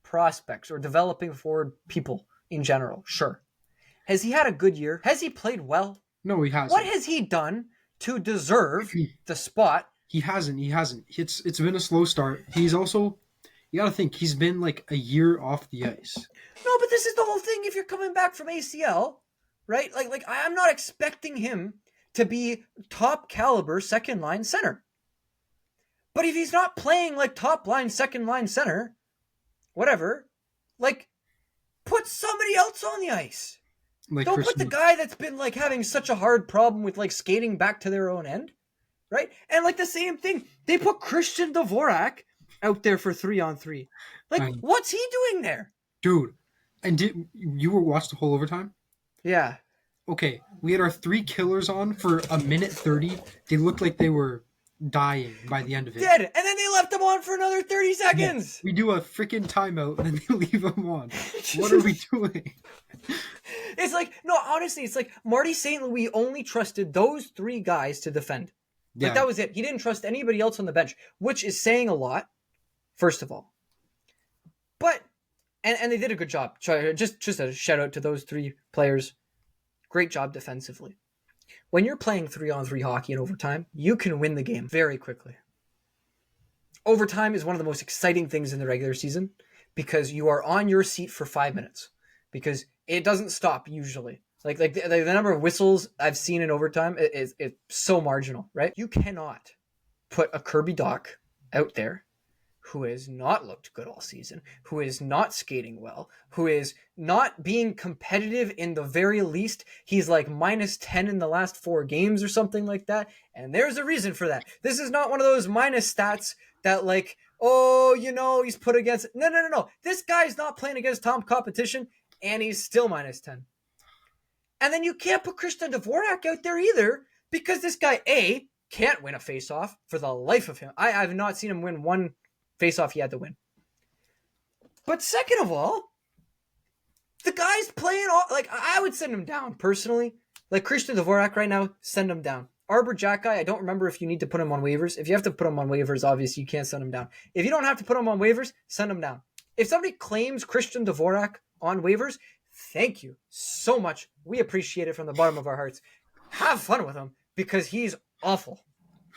prospects or developing forward people in general? Sure. Has he had a good year? Has he played well? No, he hasn't. What has he done to deserve the spot? He hasn't. It's been a slow start. He's also, you gotta think, he's been like a year off the ice. No, but this is the whole thing. If you're coming back from ACL, right? Like I'm not expecting him to be top caliber second line center. But if he's not playing like top line second line center, whatever, like put somebody else on the ice. Don't put the guy that's been like having such a hard problem with like skating back to their own end, right? And like the same thing, they put Christian Dvorak out there for 3-on-3. Like, what's he doing there? Dude, and did you watch the whole overtime? Yeah. Okay, we had our 3 killers on for a minute 30. They looked like they were dying by the end of it. Dead, and then they left them on for another 30 seconds. Yeah, we do a freaking timeout and then they leave them on. What are we doing? It's like, no, honestly, it's like Marty St. Louis only trusted those 3 guys to defend. Like, that was it. He didn't trust anybody else on the bench, which is saying a lot, first of all. But, and they did a good job. Just a shout out to those 3 players. Great job defensively. When you're playing 3-on-3 hockey in overtime, you can win the game very quickly. Overtime is one of the most exciting things in the regular season because you are on your seat for 5 minutes because it doesn't stop usually. Like the number of whistles I've seen in overtime is so marginal, right? You cannot put a Kirby Dach out there who has not looked good all season, who is not skating well, who is not being competitive in the very least. He's like -10 in the last 4 games or something like that. And there's a reason for that. This is not one of those minus stats that like, oh, he's put against. No. This guy's not playing against top competition and he's still -10. And then you can't put Christian Dvorak out there either because this guy, A, can't win a faceoff for the life of him. I've not seen him win one face-off he had to win. But second of all, the guy's playing all... Like, I would send him down, personally. Like, Christian Dvorak right now, send him down. Arbor Jack guy, I don't remember if you need to put him on waivers. If you have to put him on waivers, obviously you can't send him down. If you don't have to put him on waivers, send him down. If somebody claims Christian Dvorak on waivers, thank you so much. We appreciate it from the bottom of our hearts. Have fun with him, because he's awful.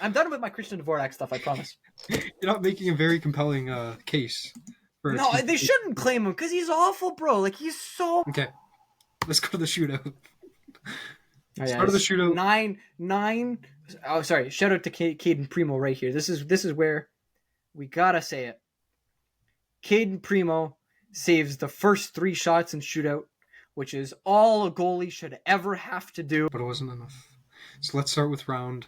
I'm done with my Christian Dvorak stuff, I promise. You're not making a very compelling case. No, they shouldn't claim him because he's awful, bro. Like, he's so... Okay, let's go to the shootout. Oh, yeah, Start of the shootout. 9. Oh, sorry. Shout out to Caden Primo right here. This is where we gotta say it. Caden Primo saves the first 3 shots in shootout, which is all a goalie should ever have to do. But it wasn't enough. So let's start with round.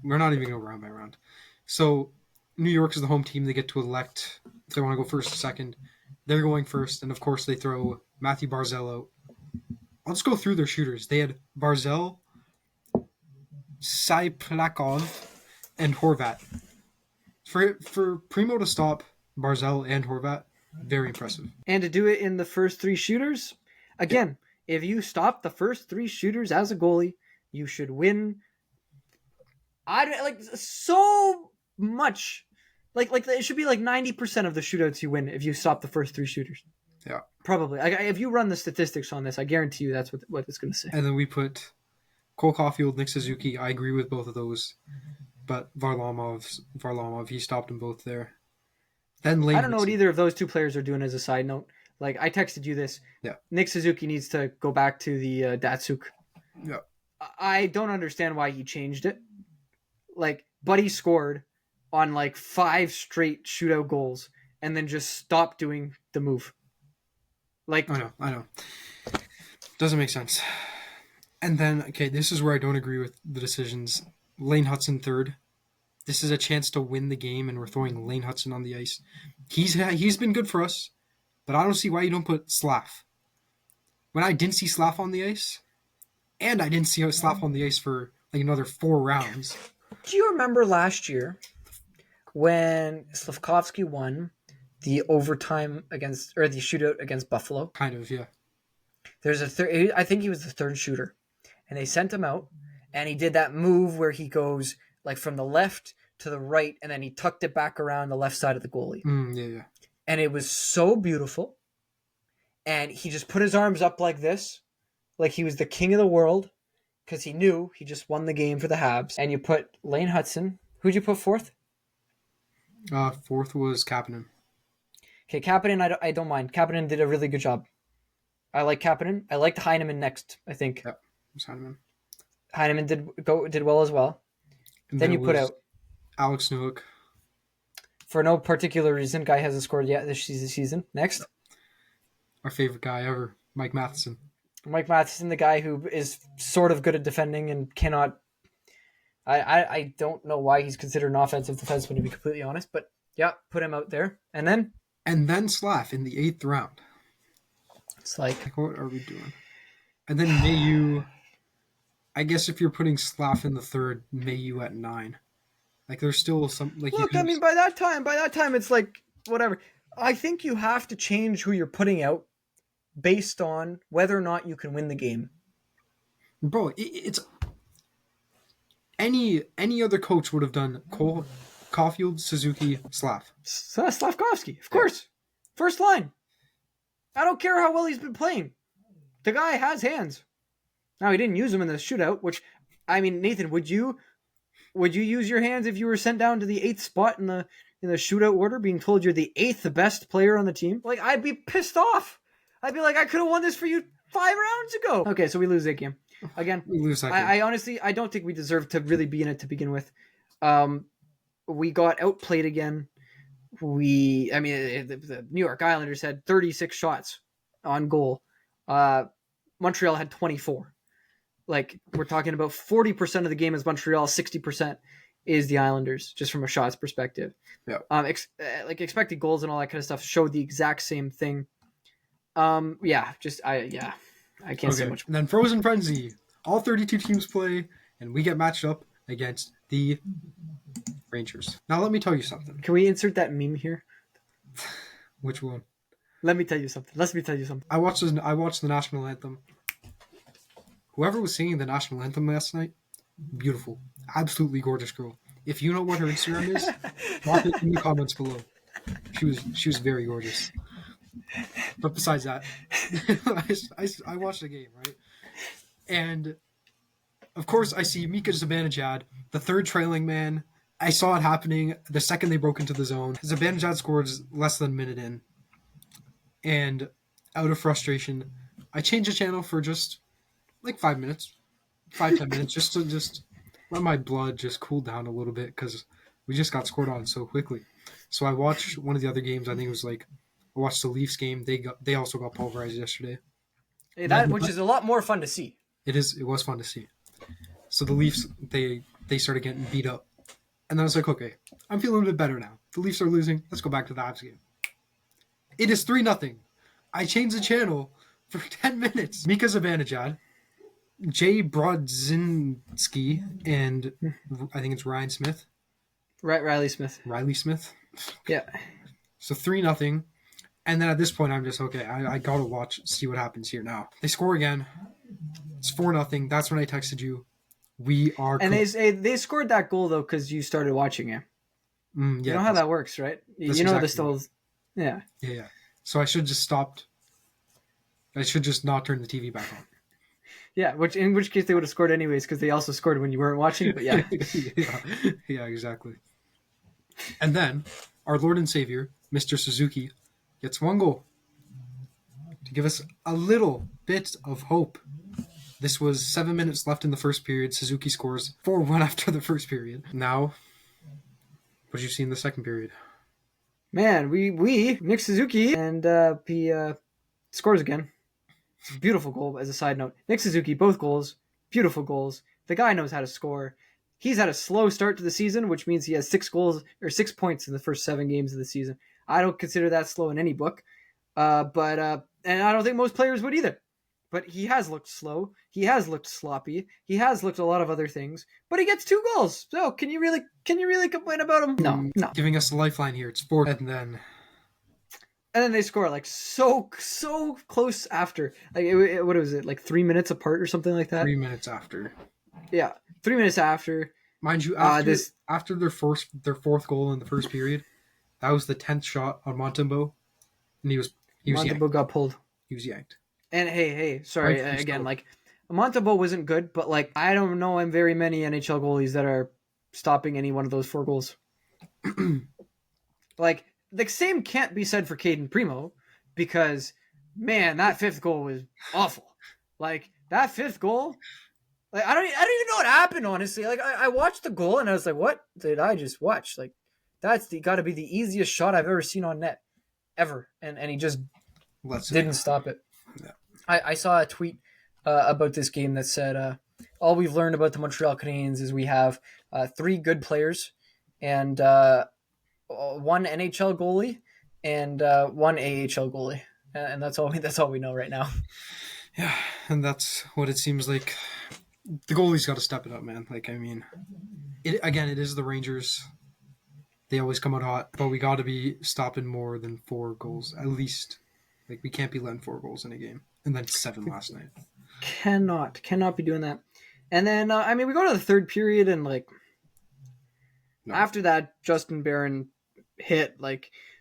We're not even going to go round by round. So New York is the home team. They get to elect if they want to go first or second. They're going first, and of course they throw Matthew Barzal out. I'll just go through their shooters. They had Barzal, Saiplakov, and Horvat. For Primo to stop Barzal and Horvat, very impressive. And to do it in the first 3 shooters, again, if you stop the first 3 shooters as a goalie, you should win. I like so much. Like it should be like 90% of the shootouts you win if you stop the first 3 shooters. Yeah, probably. If you run the statistics on this, I guarantee you that's what it's going to say. And then we put Cole Caulfield, Nick Suzuki. I agree with both of those, but Varlamov, he stopped them both there. Then I don't know what either of those 2 players are doing. As a side note, like I texted you this. Yeah. Nick Suzuki needs to go back to the Datsuk. Yeah. I don't understand why he changed it. Like, Buddy scored on like 5 straight shootout goals and then just stopped doing the move. Like, I know. Doesn't make sense. And then, okay, this is where I don't agree with the decisions. Lane Hudson third. This is a chance to win the game, and we're throwing Lane Hudson on the ice. He's been good for us, but I don't see why you don't put Slav. When I didn't see Slav on the ice, and I didn't see Slav on the ice for like another 4 rounds. Do you remember last year when Slavkovsky won the overtime the shootout against Buffalo? Kind of, yeah. There's I think he was the 3rd shooter, and they sent him out, and he did that move where he goes like from the left to the right, and then he tucked it back around the left side of the goalie. Yeah. And it was so beautiful, and he just put his arms up like this, like he was the king of the world, because he knew he just won the game for the Habs. And you put Lane Hudson. Who'd you put 4th? 4th was Kapanen. Okay, Kapanen, I don't mind. Kapanen did a really good job. I like Kapanen. I liked Heineman next, I think. Yep, it was Heineman. Heineman did well as well. And then you put out Alex Newhook. For no particular reason. Guy hasn't scored yet this season. Next. Our favorite guy ever, Mike Matheson. Mike Matheson, the guy who is sort of good at defending and cannot... I don't know why he's considered an offensive defenseman, to be completely honest, but yeah, put him out there. And then Slav in the 8th round. It's like... What are we doing? And then Mayu... I guess if you're putting Slav in the 3rd, Mayu at 9. Like, there's still some... Like, look, I mean, by that time, it's like, whatever. I think you have to change who you're putting out based on whether or not you can win the game. Bro, it's... Any other coach would have done Cole, Caulfield, Suzuki, Slav. Slavkovsky, of course. First line. I don't care how well he's been playing. The guy has hands. Now, he didn't use them in the shootout, which, I mean, Nathan, would you use your hands if you were sent down to the 8th spot in the in the shootout order, being told you're the 8th best player on the team. Like, I'd be pissed off. I'd be like, I could have won this for you 5 rounds ago. Okay, so we lose that game. Again, We lose that game. I honestly, I don't think we deserve to really be in it to begin with. We got outplayed again. The New York Islanders had 36 shots on goal. Montreal had 24. Like, we're talking about 40% of the game is Montreal, 60% is the Islanders, just from a shots perspective. Yeah. Expected goals and all that kind of stuff showed the exact same thing. I can't say much. And then Frozen Frenzy. All 32 teams play, and we get matched up against the Rangers. Now, let me tell you something. Can we insert that meme here? Which one? Let me tell you something. I watched the national anthem. Whoever was singing the national anthem last night, beautiful. Absolutely gorgeous girl. If you know what her Instagram is, drop it in the comments below. She was very gorgeous. But besides that, I watched the game, right? And of course I see Mika Zibanejad, the third trailing man. I saw it happening the second they broke into the zone. Zibanejad scored less than a minute in. And out of frustration, I changed the channel for just like 5 minutes. 5-10 minutes, just to let my blood just cool down a little bit, because we just got scored on so quickly. So I watched one of the other games. I think it was I watched the Leafs game. They also got pulverized yesterday. Which is a lot more fun to see. It was fun to see. So the Leafs, they started getting beat up. And then I was like, okay, I'm feeling a bit better now. The Leafs are losing. Let's go back to the Habs game. It is 3-0. I changed the channel for 10 minutes. Mika Zibanejad, Jay Brodzinski, and I think it's Ryan Smith. Riley Smith. Riley Smith. Yeah. So 3-0. And then at this point, I'm just, okay, I got to see what happens here now. They score again. It's 4-0. That's when I texted you. We are... And they scored that goal, though, because you started watching it. Yeah, you know how that works, right? You know the still... Yeah. Yeah. So I should just stopped... I should just not turn the TV back on. Yeah, in which case they would have scored anyways, because they also scored when you weren't watching, but yeah. Yeah, exactly. And then, our Lord and Savior, Mr. Suzuki, gets 1 goal to give us a little bit of hope. This was 7 minutes left in the first period. Suzuki scores 4-1 after the first period. Now, what did you see in the second period? Man, Nick Suzuki, and he scores again. It's a beautiful goal, as a side note. Nick Suzuki, both goals, beautiful goals. The guy knows how to score. He's had a slow start to the season, which means he has 6 points in the first 7 games of the season. I don't consider that slow in any book. And I don't think most players would either. But he has looked slow. He has looked sloppy. He has looked a lot of other things. But he gets 2 goals. So can you really complain about him? No. Giving us a lifeline here. It's 4, and then they score so close after. What was it? 3 minutes apart or something like that? 3 minutes after. Yeah, 3 minutes after. Mind you, after their fourth goal in the first period, that was the 10th shot on Montembeault, and he was Montembeault got pulled. He was yanked. And hey, sorry again. Montembeault wasn't good, but I don't know very many NHL goalies that are stopping any one of those 4 goals. The same can't be said for Caden Primo, because, man, that 5th goal was awful. That 5th goal, I don't even know what happened, honestly. I watched the goal and I was like, what did I just watch? That's got to be the easiest shot I've ever seen on net, ever. And he just didn't stop it. Yeah. I saw a tweet about this game that said, all we've learned about the Montreal Canadiens is we have 3 good players and 1 NHL goalie and 1 AHL goalie, and that's all we know right now. Yeah, and that's what it seems like. The goalie's got to step it up, man. It is the Rangers. They always come out hot, but we got to be stopping more than 4 goals at least. We can't be letting 4 goals in a game, and then 7 last night. Cannot be doing that. And then we go to the 3rd period, and after that Justin Barron hit,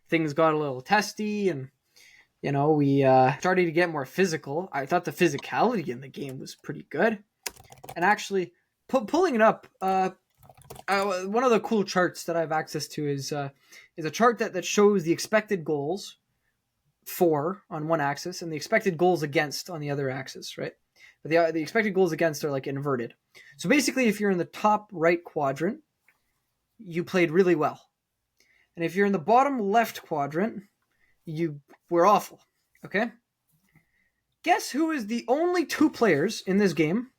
things got a little testy, and we started to get more physical. I thought the physicality in the game was pretty good, and actually pulling it up, one of the cool charts that I have access to is a chart that shows the expected goals for on one axis and the expected goals against on the other axis, right? But the expected goals against are like inverted. So basically, if you're in the top right quadrant, you played really well, and if you're in the bottom left quadrant, you were awful. Okay. Guess who is the only two players in this game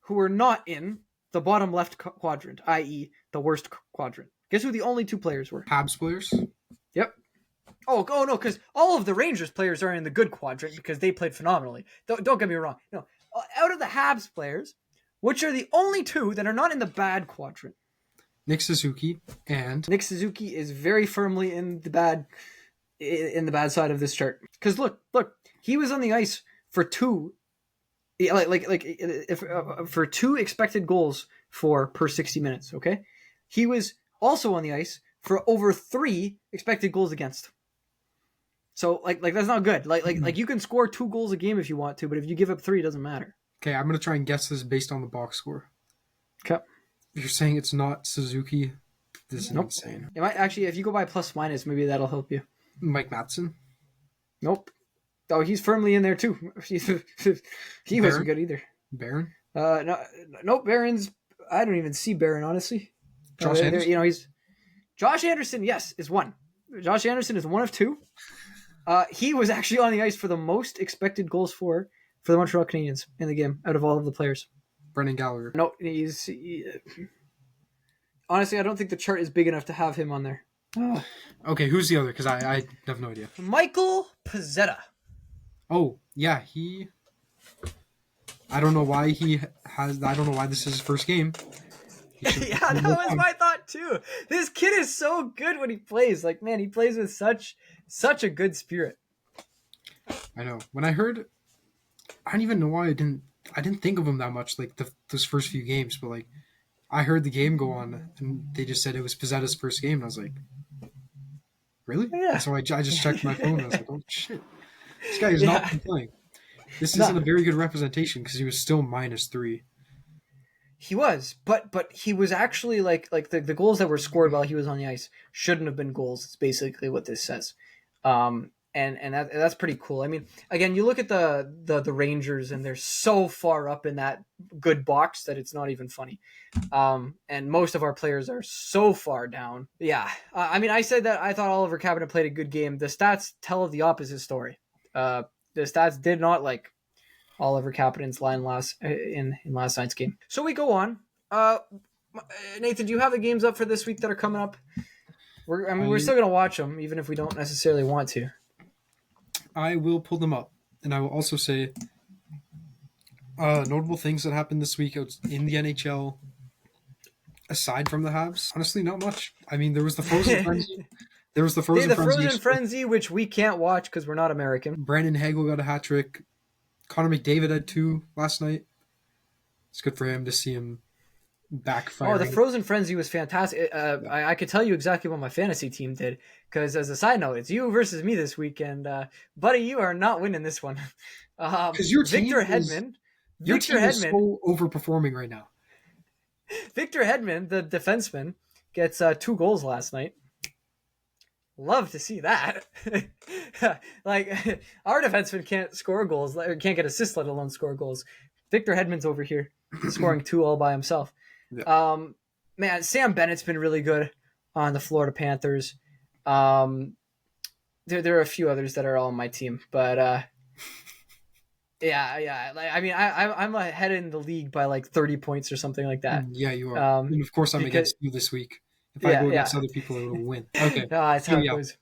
who are not in the bottom left quadrant, i.e., the worst quadrant? Guess who the only two players were? Habs players? Yep. Oh no, because all of the Rangers players are in the good quadrant because they played phenomenally. Don't get me wrong. No, out of the Habs players, which are the only two that are not in the bad quadrant? Nick Suzuki and Nick Suzuki is very firmly in the bad side of this chart. Because look, he was on the ice for two, for two expected goals per 60 minutes. Okay, he was also on the ice for over 3 expected goals against. So like that's not good. Like you can score 2 goals a game if you want to, but if you give up 3, it doesn't matter. Okay, I'm gonna try and guess this based on the box score. Okay. You're saying it's not Suzuki? This is insane. It might actually, if you go by plus minus, maybe that'll help you. Mike Matson? Nope. Oh, he's firmly in there too. He wasn't good either. Barron? Nope. Barron's. I don't even see Barron, honestly. Josh Anderson? He's Josh Anderson. Yes, is 1. Josh Anderson is 1 of 2. He was actually on the ice for the most expected goals for the Montreal Canadiens in the game out of all of the players. Brendan Gallagher. No, honestly, I don't think the chart is big enough to have him on there. Oh. Okay, who's the other? Because I have no idea. Michael Pezzetta. Oh, yeah, I don't know why I don't know why this is his first game. Yeah, that was my thought too. This kid is so good when he plays. Like, man, he plays with such a good spirit. I know. When I heard, I don't even know why I didn't think of him that much, like those first few games, but like I heard the game go on and they just said it was Pizzetta's first game and I was like, really? Yeah. So I just checked my phone and I was like, oh shit, this guy is not playing. This isn't a very good representation because he was still -3. He was, but he was actually like the goals that were scored while he was on the ice shouldn't have been goals. It's basically what this says. And that's pretty cool. I mean, again, you look at the Rangers and they're so far up in that good box that it's not even funny. And most of our players are so far down. Yeah. I mean, I said that I thought Oliver Kapanen played a good game. The stats tell the opposite story. The stats did not like Oliver Kapanen's line in last night's game. So we go on. Nathan, do you have the games up for this week that are coming up? We're still going to watch them, even if we don't necessarily want to. I will pull them up, and I will also say notable things that happened this week in the NHL. Aside from the Habs, honestly, not much. I mean, there was the Frozen Frenzy. There was the Frozen Frenzy, which we can't watch because we're not American. Brandon Hagel got a hat trick. Connor McDavid had 2 last night. It's good for him to see him backfiring. Oh, the Frozen Frenzy was fantastic. I could tell you exactly what my fantasy team did because, as a side note, it's you versus me this week, and buddy, you are not winning this one. Because your team Victor Hedman is so overperforming right now. Victor Hedman, the defenseman, gets 2 goals last night. Love to see that. Like, our defenseman can't score goals, or can't get assists, let alone score goals. Victor Hedman's over here scoring 2 all by himself. Yeah. Man, Sam Bennett's been really good on the Florida Panthers. There are a few others that are all on my team, but yeah. Like, I mean, I'm ahead in the league by like 30 points or something like that. Yeah, you are. And of course, I'm against you this week. If I go against other people, it will win. Okay. That's how it goes.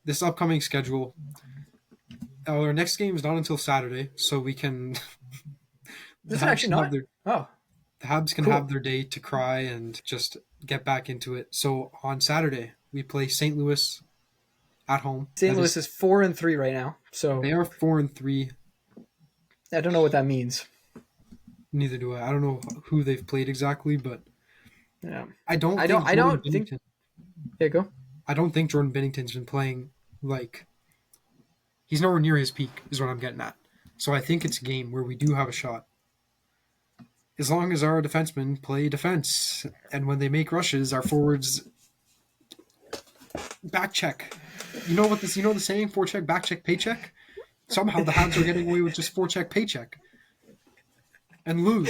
This upcoming schedule. Our next game is not until Saturday, so we can. This is actually not. The Habs can have their day to cry and just get back into it. So on Saturday, we play St. Louis at home. St. Louis is 4-3 right now. So they are 4-3. I don't know what that means. Neither do I. I don't know who they've played exactly, but yeah, I don't think. There you go. I don't think Jordan Binnington's been playing like. He's nowhere near his peak, is what I'm getting at. So I think it's a game where we do have a shot. as long as our defensemen play defense, and when they make rushes, our forwards back check. You know what this? You know the saying, forecheck, back check, paycheck. Somehow the Habs are getting away with just forecheck, paycheck, and lose.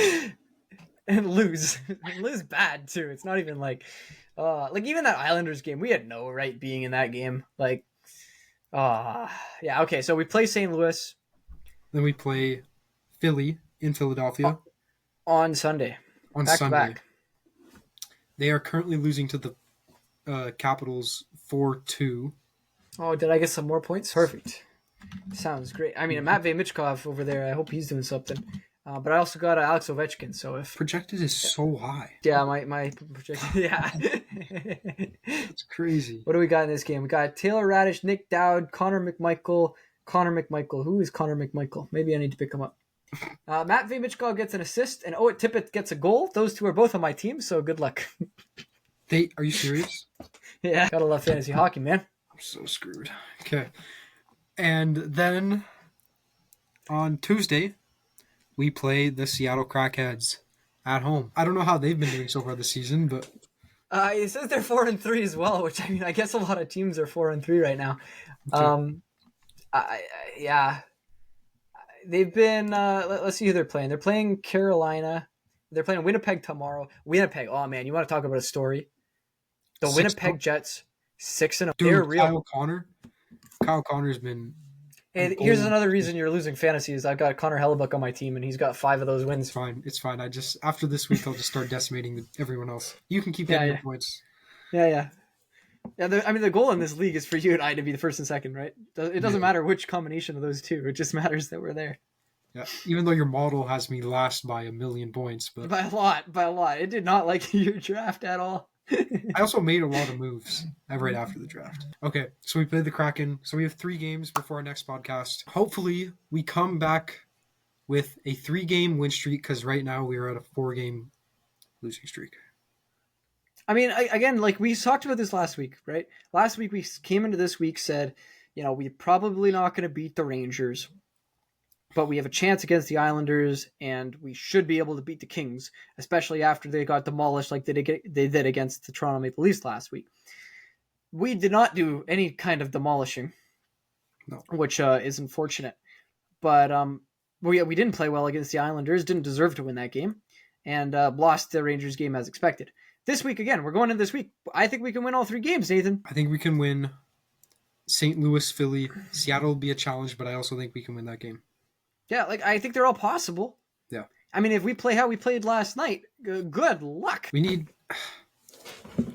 And lose. Lose bad too. It's not even like even that Islanders game, we had no right being in that game. Like yeah, okay, so we play St. Louis. Then we play Philly in Philadelphia on Sunday. on Back Sunday. to back. They are currently losing to the Capitals 4-2. Oh, did I get some more points? Perfect. Sounds great. I mean, Matvei Michkov over there, I hope he's doing something. But I also got Alex Ovechkin, so if... Projected is so high. Yeah, my projection... Yeah. That's crazy. What do we got in this game? We got Taylor Radish, Nick Dowd, Connor McMichael. Who is Connor McMichael? Maybe I need to pick him up. Matvei Michkov gets an assist, and Oet Tippett gets a goal. Those two are both on my team, so good luck. Are you serious? Yeah. Gotta love fantasy hockey, man. I'm so screwed. Okay. And then on Tuesday, we play the Seattle Crackheads at home. I don't know how they've been doing so far this season, but... It says they're 4-3 as well, which, I mean, I guess a lot of teams are 4-3 right now. Okay. Yeah. They've been... let's see who they're playing. They're playing Carolina. They're playing Winnipeg tomorrow. Winnipeg, oh man, you want to talk about a story? The Winnipeg Jets, 6-0. Dude, they're real. Kyle Connor's been... And here's another reason you're losing fantasy is I've got Connor Hellebuck on my team, and he's got 5 of those wins. It's fine. After this week, I'll just start decimating everyone else. You can keep getting your points. Yeah. The goal in this league is for you and I to be the first and second, right? It doesn't matter which combination of those two. It just matters that we're there. Yeah, even though your model has me last by 1,000,000 points. But By a lot. It did not like your draft at all. I also made a lot of moves right after the draft. Okay, so we played the Kraken. So we have 3 games before our next podcast. Hopefully, we come back with a 3-game win streak because right now we are at a 4-game losing streak. I mean, again, like we talked about this last week, right? Last week we came into this week said, we're probably not going to beat the Rangers, but we have a chance against the Islanders, and we should be able to beat the Kings, especially after they got demolished like they did against the Toronto Maple Leafs last week. We did not do any kind of demolishing, which is unfortunate. But we didn't play well against the Islanders, didn't deserve to win that game, and lost the Rangers game as expected. This week, again, we're going into this week. I think we can win all 3 games, Nathan. I think we can win St. Louis, Philly. Seattle will be a challenge, but I also think we can win that game. Yeah, I think they're all possible. Yeah. I mean, if we play how we played last night, good luck. We need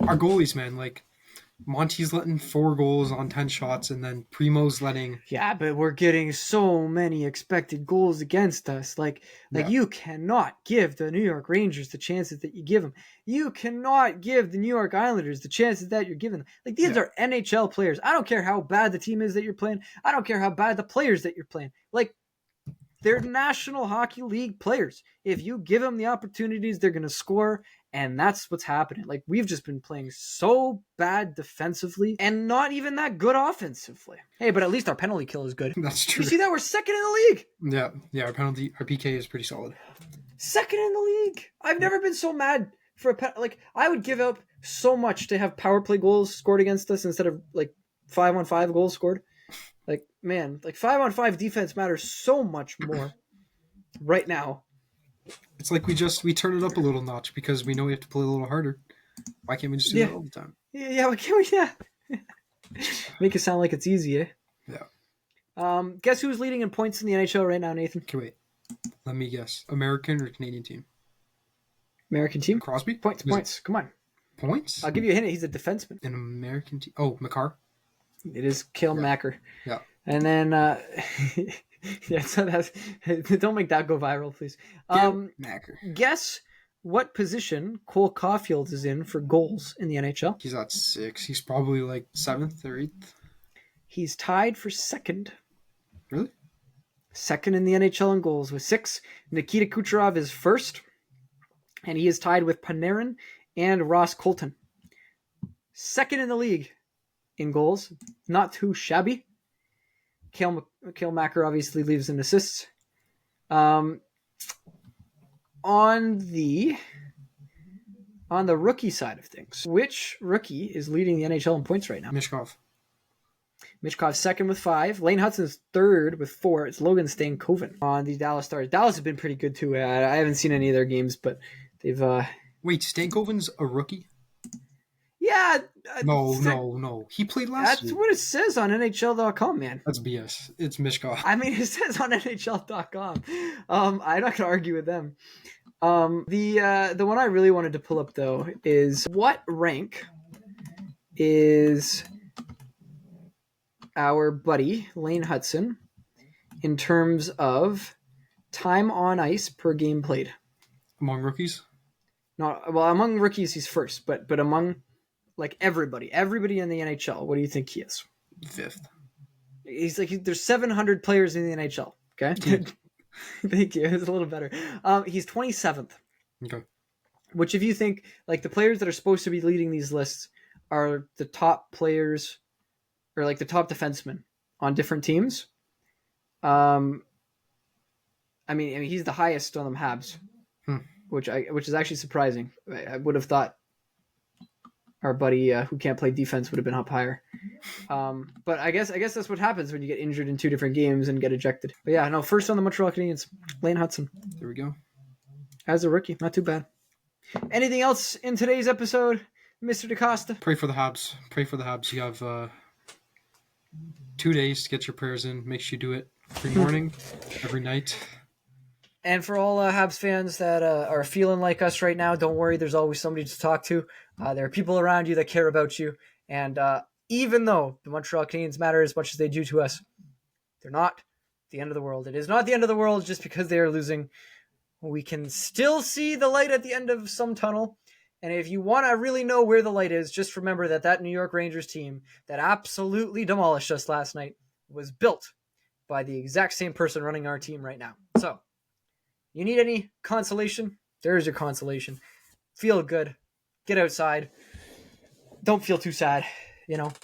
our goalies, man. Monty's letting 4 goals on 10 shots, and then Primo's letting... Yeah, but we're getting so many expected goals against us. You cannot give the New York Rangers the chances that you give them. You cannot give the New York Islanders the chances that you're giving them. These are NHL players. I don't care how bad the team is that you're playing. I don't care how bad the players that you're playing. They're National Hockey League players. If you give them the opportunities, they're going to score, and that's what's happening. We've just been playing so bad defensively and not even that good offensively. Hey, but at least our penalty kill is good. That's true. You see that? We're second in the league. Yeah, our PK is pretty solid. Second in the league. I've never been so mad for a I would give up so much to have power play goals scored against us instead of 5-on-5 goals scored. 5-on-5 defense matters so much more right now. It's we turn it up a little notch because we know we have to play a little harder. Why can't we just do that all the time? Yeah, why can't we? Yeah. Make it sound like it's easy, eh? Yeah. Guess who's leading in points in the NHL right now, Nathan? Okay, wait. Let me guess. American or Canadian team? American team. Crosby? Points. Come on. Points? I'll give you a hint. He's a defenseman. An American team. Oh, McCarr? It is Kale Macker. Yeah. And then, don't make that go viral, please. Macker. Guess what position Cole Caulfield is in for goals in the NHL? He's at 6. He's probably 7th or 8th. He's tied for 2nd. Really? 2nd in the NHL in goals with 6. Nikita Kucherov is 1st. And he is tied with Panarin and Ross Colton. 2nd in the league in goals. Not too shabby. Kale Macker obviously leaves in assists. on the rookie side of things, which rookie is leading the NHL in points right now? Mishkov. Michkov's second with 5. Lane Hudson's third with 4. It's Logan Stankoven on the Dallas Stars. Dallas has been pretty good too. I haven't seen any of their games, but they've. Wait, Stankoven's a rookie? Yeah. No. He played last year. That's what it says on NHL.com, man. That's BS. It's Mishkov. I mean, it says on NHL.com. I'm not going to argue with them. The one I really wanted to pull up, though, is what rank is our buddy Lane Hudson in terms of time on ice per game played? Among rookies? Among rookies he's first, but among like everybody in the NHL, what do you think he is? 5th. He's like there's 700 players in the NHL. Okay, thank you. It's a little better. He's 27th. Okay. Which, if you think like the players that are supposed to be leading these lists are the top players or like the top defensemen on different teams, I mean he's the highest on the Habs, which is actually surprising. I would have thought our buddy who can't play defense would have been up higher. But I guess that's what happens when you get injured in 2 different games and get ejected. But yeah, no, first on the Montreal Canadiens, Lane Hudson. There we go. As a rookie, not too bad. Anything else in today's episode, Mr. DaCosta? Pray for the Habs. Pray for the Habs. You have 2 days to get your prayers in. Make sure you do it every morning, every night. And for all Habs fans that are feeling like us right now, don't worry. There's always somebody to talk to. There are people around you that care about you. And even though the Montreal Canadiens matter as much as they do to us, they're not the end of the world. It is not the end of the world just because they are losing. We can still see the light at the end of some tunnel. And if you want to really know where the light is, just remember that New York Rangers team that absolutely demolished us last night was built by the exact same person running our team right now. So, you need any consolation? There's your consolation. Feel good. Get outside. Don't feel too sad. It's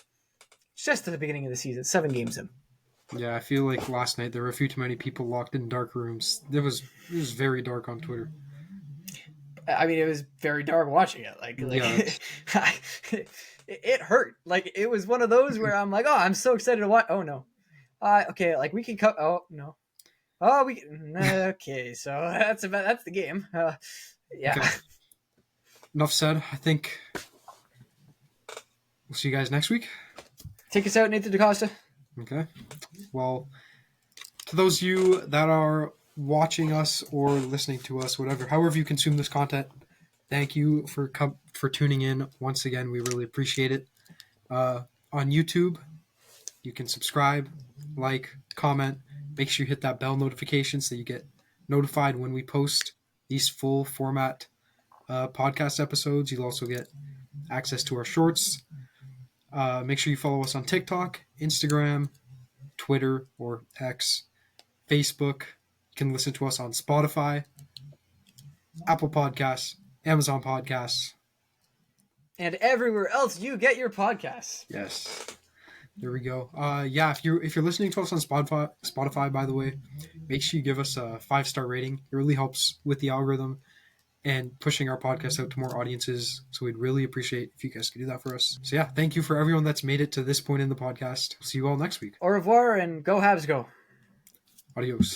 just at the beginning of the season. 7 games in. Yeah, I feel like last night there were a few too many people locked in dark rooms. It was very dark on Twitter. I mean, it was very dark watching it. It hurt. Like, it was one of those where I'm like, oh, I'm so excited to watch. Oh, no. Okay, like, we can cut. Oh, no. Oh, we can. Okay, so that's the game. Yeah. Okay. Enough said. I think we'll see you guys next week. Take us out, Nathan DaCosta. Okay. Well, to those of you that are watching us or listening to us, however you consume this content, thank you for tuning in once again. We really appreciate it. On YouTube, you can subscribe, like, comment. Make sure you hit that bell notification so you get notified when we post these full format podcast episodes. You'll also get access to our shorts. Make sure you follow us on TikTok, Instagram, Twitter or X, Facebook. You can listen to us on Spotify, Apple Podcasts, Amazon Podcasts, and everywhere else you get your podcasts. Yes. There we go. Yeah, if you're listening to us on Spotify, by the way, make sure you give us a 5-star rating. It really helps with the algorithm and pushing our podcast out to more audiences. So we'd really appreciate if you guys could do that for us. So yeah, thank you for everyone that's made it to this point in the podcast. See you all next week. Au revoir and go Habs go. Adios.